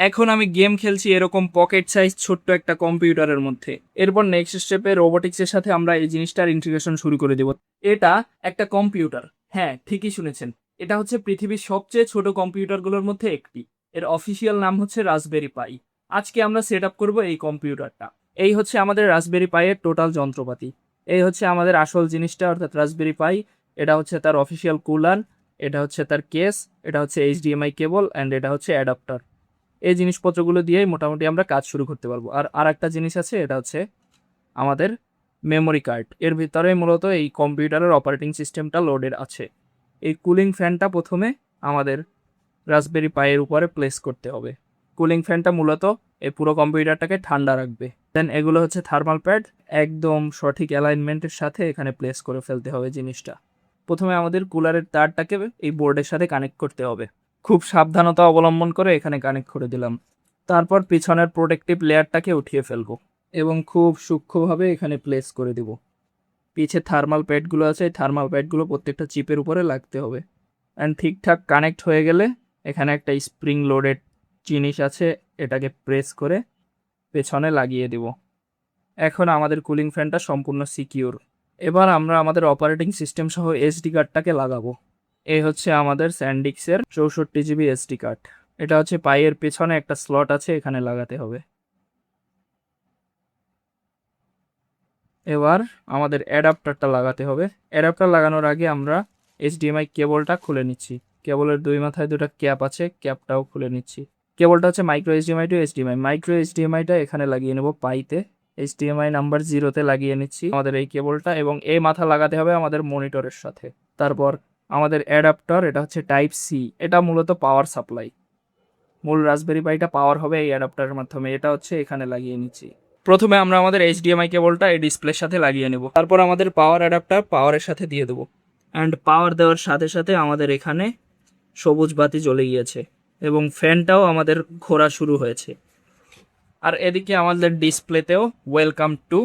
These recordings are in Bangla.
এখন আমি গেম খেলছি এরকম পকেট সাইজ ছোট্ট একটা কম্পিউটারের মধ্যে। এরপর নেক্সট স্টেপে রোবোটিক্সের সাথে আমরা এই জিনিসটার ইন্টিগ্রেশন শুরু করে দেব। এটা একটা কম্পিউটার। হ্যাঁ, ঠিকই শুনেছেন। এটা হচ্ছে পৃথিবীর সবচেয়ে ছোট কম্পিউটারগুলোর মধ্যে একটি। এর অফিসিয়াল নাম হচ্ছে রাসবেরি পাই। আজকে আমরা সেট আপ করবো এই কম্পিউটারটা। এই হচ্ছে আমাদের রাসবেরি পাইয়ের টোটাল যন্ত্রপাতি। এই হচ্ছে আমাদের আসল জিনিসটা, অর্থাৎ রাসবেরি পাই। এটা হচ্ছে তার অফিসিয়াল কুলার, এটা হচ্ছে তার কেস, এটা হচ্ছে এইচডিএমআই কেবল অ্যান্ড এটা হচ্ছে অ্যাডাপ্টার। এই জিনিসপত্রগুলো দিয়েই মোটামুটি আমরা কাজ শুরু করতে পারবো। আর একটা জিনিস আছে, এটা হচ্ছে আমাদের মেমোরি কার্ড। এর ভিতরে মূলত এই কম্পিউটারের অপারেটিং সিস্টেমটা লোডেড আছে। এই কুলিং ফ্যানটা প্রথমে আমাদের রাসবেরি পাইয়ের উপরে প্লেস করতে হবে। কুলিং ফ্যানটা মূলত এই পুরো কম্পিউটারটাকে ঠান্ডা রাখবে। দেন এগুলো হচ্ছে থার্মাল প্যাড, একদম সঠিক অ্যালাইনমেন্টের সাথে এখানে প্লেস করে ফেলতে হবে জিনিসটা। প্রথমে আমাদের কুলারের তারটাকে এই বোর্ডের সাথে কানেক্ট করতে হবে। খুব সাবধানতা অবলম্বন করে এখানে কানেক্ট করে দিলাম। তারপর পিছনের প্রোটেক্টিভ লেয়ারটাকে উঠিয়ে ফেলবো এবং খুব সূক্ষ্মভাবে এখানে প্লেস করে দিব। পিছে থার্মাল প্যাডগুলো আছে, এই থার্মাল প্যাডগুলো প্রত্যেকটা চিপের উপরে লাগতে হবে। অ্যান্ড ঠিকঠাক কানেক্ট হয়ে গেলে এখানে একটা স্প্রিং লোডেড জিনিস আছে, এটাকে প্রেস করে পেছনে লাগিয়ে দিব। এখন আমাদের কুলিং ফ্যানটা সম্পূর্ণ সিকিউর। এবার আমরা আমাদের অপারেটিং সিস্টেম সহ এসডি কার্ডটাকে লাগাবো। এই হচ্ছে আমাদের স্যান্ডিক্সের 64 জিবি এসডি কার্ড। এটা হচ্ছে পাইয়ের পেছনে একটা স্লট আছে, এখানে লাগাতে হবে। এবার আমাদের অ্যাডাপ্টারটা লাগাতে হবে। অ্যাডাপ্টার লাগানোর আগে আমরা এইচডিএমআই কেবলটা খুলে নিচ্ছি। কেবলের দুই মাথায় দুটো ক্যাপ আছে, ক্যাপটাও খুলে নিচ্ছি। কেবলটা হচ্ছে micro HDMI to HDMI. Micro এইচডিএমআইটা এখানে লাগিয়ে নেব পাইতে। এইচডিএমআই নাম্বার 0-তে লাগিয়ে নিচ্ছি আমাদের এই কেবলটা, এবং এই মাথা লাগাতে হবে আমাদের মনিটরের সাথে। তারপর আমাদের অ্যাডাপ্টার, এটা হচ্ছে টাইপ সি। এটা মূলত পাওয়ার সাপ্লাই। মূল রাসবেরি পাইটা পাওয়ার হবে এই অ্যাডাপ্টারের মাধ্যমে। এটা হচ্ছে এখানে লাগিয়ে নিচ্ছি। প্রথমে আমরা আমাদের এইচডিএমআই কেবলটা এই ডিসপ্লের সাথে লাগিয়ে নেব। তারপর আমাদের পাওয়ার অ্যাডাপ্টার পাওয়ারের সাথে দিয়ে দেবো। অ্যান্ড পাওয়ার দেওয়ার সাথে সাথে আমাদের এখানে সবুজ বাতি জ্বলে গিয়েছে এবং ফ্যানটাও আমাদের ঘোরা শুরু হয়েছে। আর এদিকে আমাদের ডিসপ্লেতেও ওয়েলকাম টু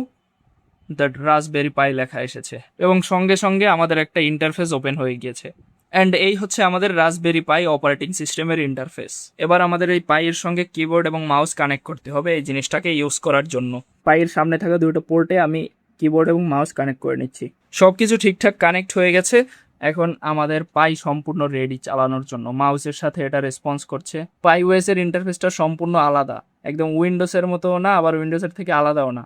দ্য রাসবেরি পাই লেখা এসেছে এবং সঙ্গে সঙ্গে আমাদের একটা ইন্টারফেস ওপেন হয়ে গিয়েছে। অ্যান্ড এই হচ্ছে আমাদের রাসবেরি পাই অপারেটিং সিস্টেমের ইন্টারফেস। এবার আমাদের এই পাইয়ের সঙ্গে কিবোর্ড এবং মাউস কানেক্ট করতে হবে এই জিনিসটাকে ইউজ করার জন্য। পাইয়ের সামনে থাকা দুটো পোর্টে আমি কিবোর্ড এবং মাউস কানেক্ট করে নিচ্ছি। সব কিছু ঠিকঠাক কানেক্ট হয়ে গেছে। এখন আমাদের পাই সম্পূর্ণ রেডি চালানোর জন্য। মাউসের সাথে এটা রেসপন্স করছে। পাই ওএস এর ইন্টারফেসটা সম্পূর্ণ আলাদা, একদম উইন্ডোজের মতো না, আবার উইন্ডোজের থেকে আলাদাও না।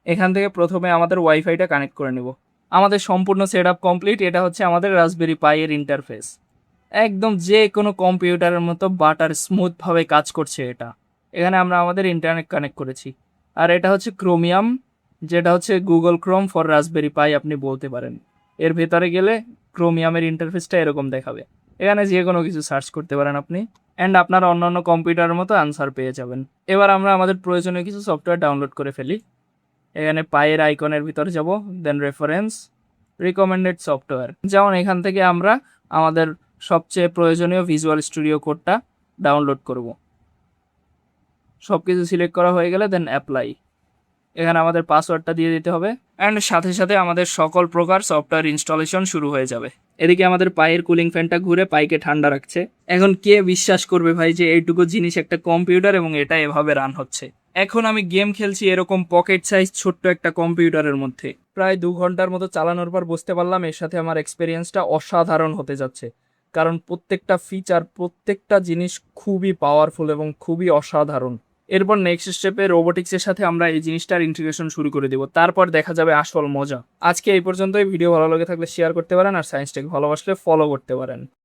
এখান থেকে প্রথমে আমাদের ওয়াইফাইটা কানেক্ট করে নেব। আমাদের সম্পূর্ণ সেট আপ কমপ্লিট। এটা হচ্ছে আমাদের রাসবেরি পাইয়ের ইন্টারফেস। একদম যে কোনো কম্পিউটারের মতো বাটার স্মুথভাবে কাজ করছে এটা। এখানে আমরা আমাদের ইন্টারনেট কানেক্ট করেছি। আর এটা হচ্ছে ক্রোমিয়াম, যেটা হচ্ছে গুগল ক্রোম ফর রাসবেরি পাই আপনি বলতে পারেন। এর ভেতরে গেলে ক্রোমিয়ামের ইন্টারফেসটা এরকম দেখাবে। এখানে যে কোনো কিছু সার্চ করতে পারেন আপনি, অ্যান্ড আপনার অন্যান্য কম্পিউটারের মতো আনসার পেয়ে যাবেন। এবার আমরা আমাদের প্রয়োজনীয় কিছু সফটওয়্যার ডাউনলোড করে ফেলি। এখানে পায়ের আইকনের ভিতরে যাব, দেন রেফারেন্স, রিকমেন্ডেড সফটওয়্যার। যেমন এখান থেকে আমরা আমাদের সবচেয়ে প্রয়োজনীয় ভিজুয়াল স্টুডিও কোডটা ডাউনলোড করব। সব কিছু সিলেক্ট করা হয়ে গেলে দেন অ্যাপ্লাই। এখানে আমাদের পাসওয়ার্ডটা দিয়ে দিতে হবে অ্যান্ড সাথে সাথে আমাদের সকল প্রকার সফটওয়্যার ইনস্টলেশন শুরু হয়ে যাবে। এদিকে আমাদের পায়ের কুলিং ফ্যানটা ঘুরে পাইকে ঠান্ডা রাখছে। এখন কে বিশ্বাস করবে ভাই যে এইটুকু জিনিস একটা কম্পিউটার এবং এটা এভাবে রান হচ্ছে। এখন আমি গেম খেলছি এরকম পকেট সাইজ ছোট্ট একটা কম্পিউটারের মধ্যে। প্রায় 2 ঘন্টার মতো চালানোর পর বুঝতে পারলাম এর সাথে আমার এক্সপিরিয়েন্সটা অসাধারণ হতে যাচ্ছে। কারণ প্রত্যেকটা ফিচার, প্রত্যেকটা জিনিস খুবই পাওয়ারফুল এবং খুবই অসাধারণ। এরপর নেক্সট স্টেপে রোবোটিক্সের সাথে আমরা এই জিনিসটার ইন্টিগ্রেশন শুরু করে দেব। তারপর দেখা যাবে আসল মজা। আজকে এই পর্যন্তই। ভিডিও ভালো লাগে থাকলে শেয়ার করতে পারেন, আর সায়েন্স টেক ভালোবাসলে ফলো করতে পারেন।